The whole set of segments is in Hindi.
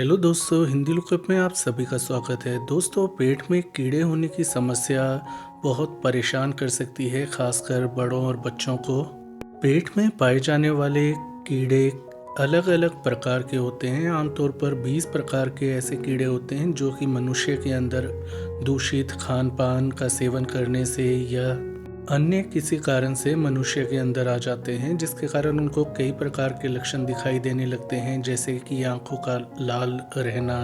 हेलो दोस्तों, हिंदी लुकअप में आप सभी का स्वागत है। दोस्तों, पेट में कीड़े होने की समस्या बहुत परेशान कर सकती है, खासकर बड़ों और बच्चों को। पेट में पाए जाने वाले कीड़े अलग अलग प्रकार के होते हैं। आमतौर पर 20 प्रकार के ऐसे कीड़े होते हैं जो कि मनुष्य के अंदर दूषित खान पान का सेवन करने से या अन्य किसी कारण से मनुष्य के अंदर आ जाते हैं, जिसके कारण उनको कई प्रकार के लक्षण दिखाई देने लगते हैं, जैसे कि आंखों का लाल रहना,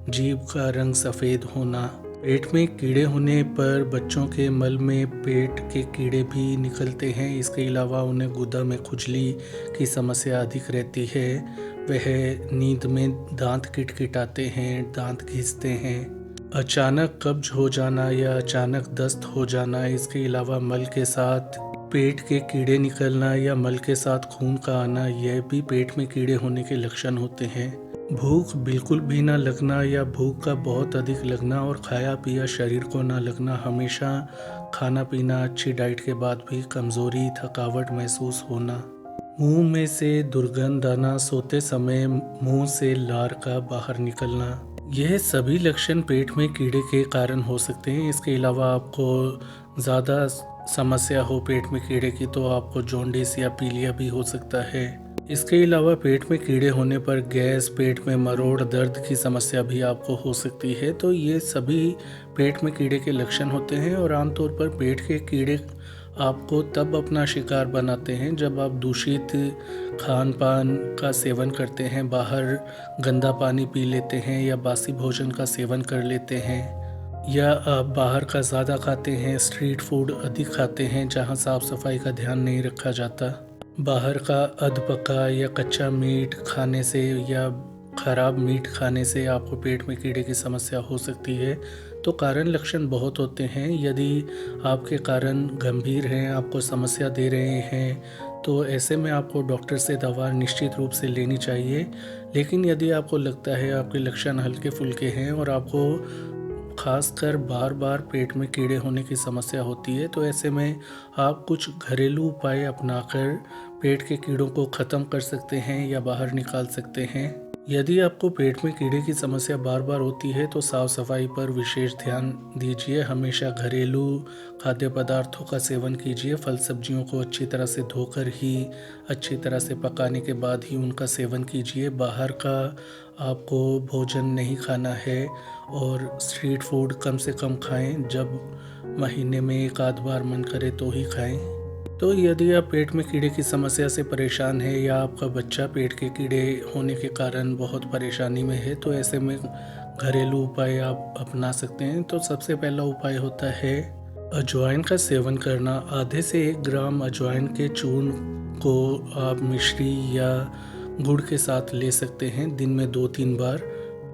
जीभ का रंग सफ़ेद होना। पेट में कीड़े होने पर बच्चों के मल में पेट के कीड़े भी निकलते हैं। इसके अलावा उन्हें गुदा में खुजली की समस्या अधिक रहती है। वह नींद में दांत किटकिटाते हैं, दांत घिसते हैं। अचानक कब्ज हो जाना या अचानक दस्त हो जाना, इसके अलावा मल के साथ पेट के कीड़े निकलना या मल के साथ खून का आना, यह भी पेट में कीड़े होने के लक्षण होते हैं। भूख बिल्कुल भी ना लगना या भूख का बहुत अधिक लगना और खाया पिया शरीर को ना लगना, हमेशा खाना पीना अच्छी डाइट के बाद भी कमज़ोरी, थकावट महसूस होना, मुंह में से दुर्गंध आना, सोते समय मुंह से लार का बाहर निकलना, यह सभी लक्षण पेट में कीड़े के कारण हो सकते हैं। इसके अलावा आपको ज़्यादा समस्या हो पेट में कीड़े की तो आपको जॉन्डिस या पीलिया भी हो सकता है। इसके अलावा पेट में कीड़े होने पर गैस, पेट में मरोड़, दर्द की समस्या भी आपको हो सकती है। तो ये सभी पेट में कीड़े के लक्षण होते हैं और आमतौर पर पेट के कीड़े आपको तब अपना शिकार बनाते हैं जब आप दूषित खान पान का सेवन करते हैं, बाहर गंदा पानी पी लेते हैं या बासी भोजन का सेवन कर लेते हैं, या आप बाहर का ज़्यादा खाते हैं, स्ट्रीट फूड अधिक खाते हैं जहां साफ सफाई का ध्यान नहीं रखा जाता। बाहर का अधपका या कच्चा मीट खाने से या खराब मीट खाने से आपको पेट में कीड़े की समस्या हो सकती है। तो कारण लक्षण बहुत होते हैं। यदि आपके कारण गंभीर हैं, आपको समस्या दे रहे हैं, तो ऐसे में आपको डॉक्टर से दवा निश्चित रूप से लेनी चाहिए। लेकिन यदि आपको लगता है आपके लक्षण हल्के फुल्के हैं और आपको खासकर बार बार पेट में कीड़े होने की समस्या होती है, तो ऐसे में आप कुछ घरेलू उपाय अपनाकर पेट के कीड़ों को ख़त्म कर सकते हैं या बाहर निकाल सकते हैं। यदि आपको पेट में कीड़े की समस्या बार बार होती है तो साफ सफाई पर विशेष ध्यान दीजिए। हमेशा घरेलू खाद्य पदार्थों का सेवन कीजिए। फल सब्जियों को अच्छी तरह से धोकर ही, अच्छी तरह से पकाने के बाद ही उनका सेवन कीजिए। बाहर का आपको भोजन नहीं खाना है और स्ट्रीट फूड कम से कम खाएं। जब महीने में एक आध बार मन करे तो ही खाएं। तो यदि आप पेट में कीड़े की समस्या से परेशान है या आपका बच्चा पेट के कीड़े होने के कारण बहुत परेशानी में है, तो ऐसे में घरेलू उपाय आप अपना सकते हैं। तो सबसे पहला उपाय होता है अजवाइन का सेवन करना। आधे से 1 ग्राम अजवाइन के चूर्ण को आप मिश्री या गुड़ के साथ ले सकते हैं, दिन में 2-3 बार।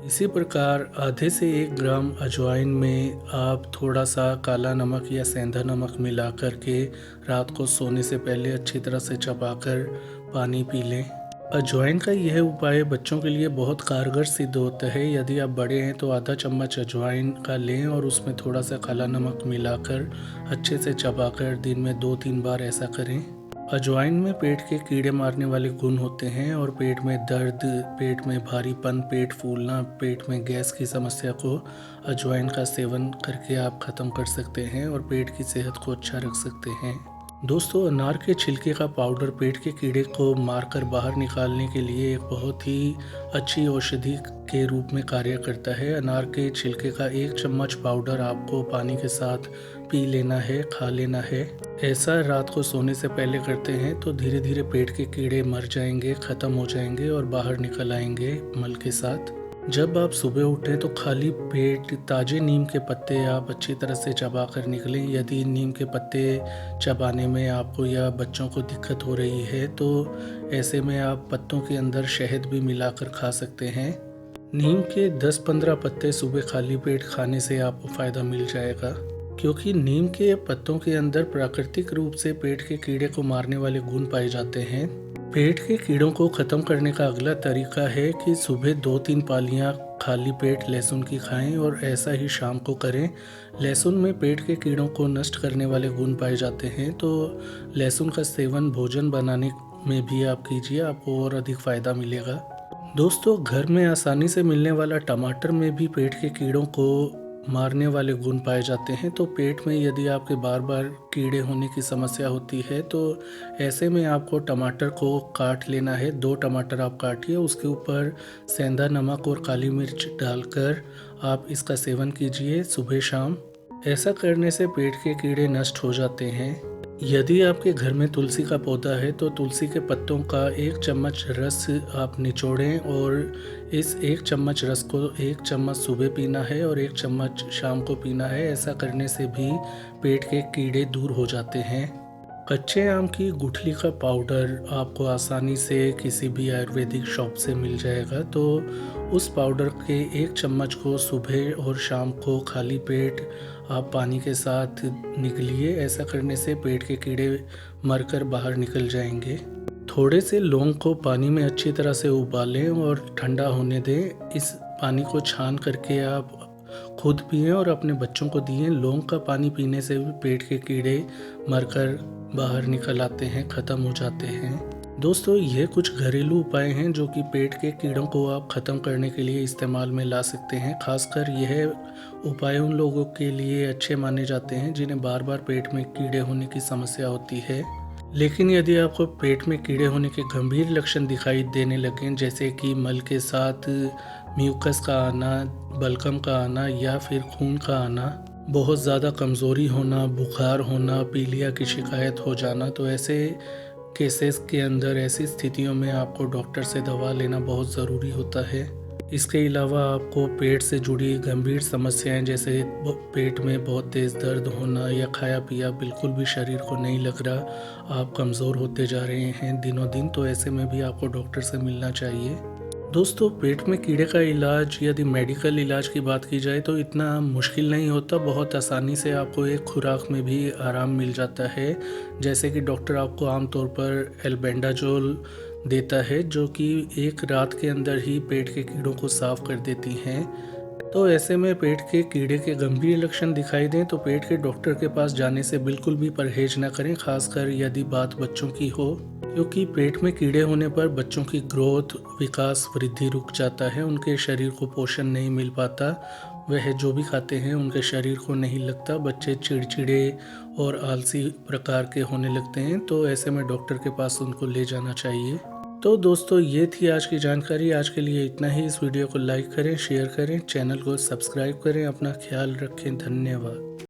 इसी प्रकार आधे से 1 ग्राम अजवाइन में आप थोड़ा सा काला नमक या सेंधा नमक मिला कर के रात को सोने से पहले अच्छी तरह से चबाकर पानी पी लें। अजवाइन का यह उपाय बच्चों के लिए बहुत कारगर सिद्ध होता है। यदि आप बड़े हैं तो आधा चम्मच अजवाइन का लें और उसमें थोड़ा सा काला नमक मिलाकर अच्छे से चबाकर दिन में 2-3 बार ऐसा करें। अजवाइन में पेट के कीड़े मारने वाले गुण होते हैं और पेट में दर्द, पेट में भारीपन, पेट फूलना, पेट में गैस की समस्या को अजवाइन का सेवन करके आप ख़त्म कर सकते हैं और पेट की सेहत को अच्छा रख सकते हैं। दोस्तों, अनार के छिलके का पाउडर पेट के कीड़े को मारकर बाहर निकालने के लिए एक बहुत ही अच्छी औषधि के रूप में कार्य करता है। अनार के छिलके का 1 चम्मच पाउडर आपको पानी के साथ पी लेना है, खा लेना है। ऐसा रात को सोने से पहले करते हैं तो धीरे धीरे पेट के कीड़े मर जाएंगे, ख़त्म हो जाएंगे और बाहर निकल आएंगे मल के साथ। जब आप सुबह उठें तो खाली पेट ताज़े नीम के पत्ते आप अच्छी तरह से चबा कर निकलें। यदि नीम के पत्ते चबाने में आपको या बच्चों को दिक्कत हो रही है तो ऐसे में आप पत्तों के अंदर शहद भी मिलाकर खा सकते हैं। नीम के 10-15 पत्ते सुबह खाली पेट खाने से आपको फ़ायदा मिल जाएगा, क्योंकि नीम के पत्तों के अंदर प्राकृतिक रूप से पेट के कीड़े को मारने वाले गुण पाए जाते हैं। पेट के कीड़ों को ख़त्म करने का अगला तरीका है कि सुबह 2-3 पालियाँ खाली पेट लहसुन की खाएं और ऐसा ही शाम को करें। लहसुन में पेट के कीड़ों को नष्ट करने वाले गुण पाए जाते हैं, तो लहसुन का सेवन भोजन बनाने में भी आप कीजिए, आपको और अधिक फ़ायदा मिलेगा। दोस्तों, घर में आसानी से मिलने वाला टमाटर में भी पेट के कीड़ों को मारने वाले गुण पाए जाते हैं। तो पेट में यदि आपके बार बार कीड़े होने की समस्या होती है तो ऐसे में आपको टमाटर को काट लेना है। 2 टमाटर आप काटिए, उसके ऊपर सेंधा नमक और काली मिर्च डालकर आप इसका सेवन कीजिए सुबह शाम। ऐसा करने से पेट के कीड़े नष्ट हो जाते हैं। यदि आपके घर में तुलसी का पौधा है तो तुलसी के पत्तों का 1 चम्मच रस आप निचोड़ें और इस 1 चम्मच रस को 1 चम्मच सुबह पीना है और 1 चम्मच शाम को पीना है। ऐसा करने से भी पेट के कीड़े दूर हो जाते हैं। कच्चे आम की गुठली का पाउडर आपको आसानी से किसी भी आयुर्वेदिक शॉप से मिल जाएगा। तो उस पाउडर के 1 चम्मच को सुबह और शाम को खाली पेट आप पानी के साथ निगलिए। ऐसा करने से पेट के कीड़े मरकर बाहर निकल जाएंगे। थोड़े से लौंग को पानी में अच्छी तरह से उबालें और ठंडा होने दें। इस पानी को छान करके आप खुद पिएं और अपने बच्चों को दिएं। लौंग का पानी पीने से भी पेट के कीड़े मरकर बाहर निकल आते हैं, ख़त्म हो जाते हैं। दोस्तों, ये कुछ घरेलू उपाय हैं जो कि पेट के कीड़ों को आप ख़त्म करने के लिए इस्तेमाल में ला सकते हैं। खासकर यह उपाय उन लोगों के लिए अच्छे माने जाते हैं जिन्हें बार बार पेट में कीड़े होने की समस्या होती है। लेकिन यदि आपको पेट में कीड़े होने के गंभीर लक्षण दिखाई देने लगें, जैसे कि मल के साथ म्यूकस का आना, बलगम का आना या फिर खून का आना, बहुत ज़्यादा कमज़ोरी होना, बुखार होना, पीलिया की शिकायत हो जाना, तो ऐसे केसेस के अंदर, ऐसी स्थितियों में आपको डॉक्टर से दवा लेना बहुत ज़रूरी होता है। इसके अलावा आपको पेट से जुड़ी गंभीर समस्याएं जैसे पेट में बहुत तेज़ दर्द होना या खाया पिया बिल्कुल भी शरीर को नहीं लग रहा, आप कमज़ोर होते जा रहे हैं दिनों दिन, तो ऐसे में भी आपको डॉक्टर से मिलना चाहिए। दोस्तों, पेट में कीड़े का इलाज, यदि मेडिकल इलाज की बात की जाए तो इतना मुश्किल नहीं होता। बहुत आसानी से आपको एक खुराक में भी आराम मिल जाता है। जैसे कि डॉक्टर आपको आमतौर पर एल्बेंडाजोल देता है जो कि 1 रात के अंदर ही पेट के कीड़ों को साफ कर देती हैं। तो ऐसे में पेट के कीड़े के गंभीर लक्षण दिखाई दें तो पेट के डॉक्टर के पास जाने से बिल्कुल भी परहेज न करें, खासकर यदि बात बच्चों की हो, क्योंकि पेट में कीड़े होने पर बच्चों की ग्रोथ, विकास, वृद्धि रुक जाता है। उनके शरीर को पोषण नहीं मिल पाता, वह जो भी खाते हैं उनके शरीर को नहीं लगता। बच्चे चिड़चिड़े और आलसी प्रकार के होने लगते हैं। तो ऐसे में डॉक्टर के पास उनको ले जाना चाहिए। तो दोस्तों, ये थी आज की जानकारी। आज के लिए इतना ही। इस वीडियो को लाइक करें, शेयर करें, चैनल को सब्सक्राइब करें। अपना ख्याल रखें। धन्यवाद।